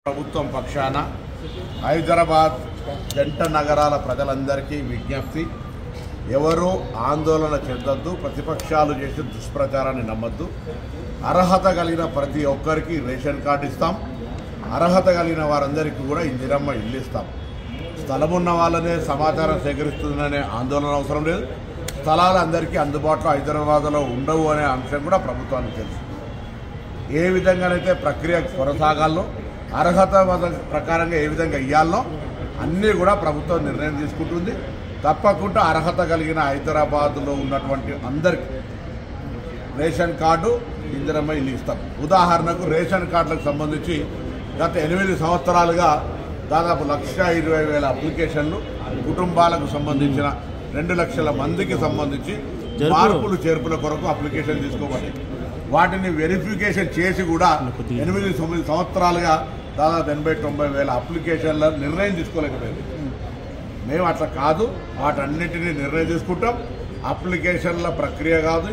ప్రభుత్వం పక్షాన హైదరాబాద్ జంట నగరాల ప్రజలందరికీ విజ్ఞప్తి, ఎవరూ ఆందోళన చెందొద్దు, ప్రతిపక్షాలు చేసే దుష్ప్రచారాన్ని నమ్మొద్దు. అర్హత కలిగిన ప్రతి ఒక్కరికి రేషన్ కార్డు ఇస్తాం. అర్హత కలిగిన వారందరికీ కూడా ఇందిరమ్మ ఇల్లు ఇస్తాం. స్థలం ఉన్న వాళ్ళనే సమాచారం సేకరిస్తుందనే ఆందోళన అవసరం లేదు. స్థలాలు అందరికీ అందుబాటులో హైదరాబాద్లో ఉండవు అనే అంశం కూడా ప్రభుత్వానికి తెలుసు. ఏ విధంగానైతే ప్రక్రియ కొనసాగాలో, అర్హత ప్రకారంగా ఏ విధంగా ఇవ్వాలో అన్నీ కూడా ప్రభుత్వం నిర్ణయం తీసుకుంటుంది. తప్పకుండా అర్హత కలిగిన హైదరాబాద్లో ఉన్నటువంటి అందరికీ రేషన్ కార్డు, ఇందిరమ్మ ఇల్లు ఇస్తాం. ఉదాహరణకు రేషన్ కార్డులకు సంబంధించి గత 8 సంవత్సరాలుగా దాదాపు 1,20,000 అప్లికేషన్లు, కుటుంబాలకు సంబంధించిన 2 లక్షల మందికి సంబంధించి మార్పులు చేర్పుల కొరకు అప్లికేషన్ తీసుకోవాలి. వాటిని వెరిఫికేషన్ చేసి కూడా 8-9 సంవత్సరాలుగా దాదాపు 80-90 వేల అప్లికేషన్ల నిర్ణయం తీసుకోలేకపోయింది. మేము అట్లా కాదు, వాటన్నిటినీ నిర్ణయం తీసుకుంటాం. అప్లికేషన్ల ప్రక్రియ కాదు,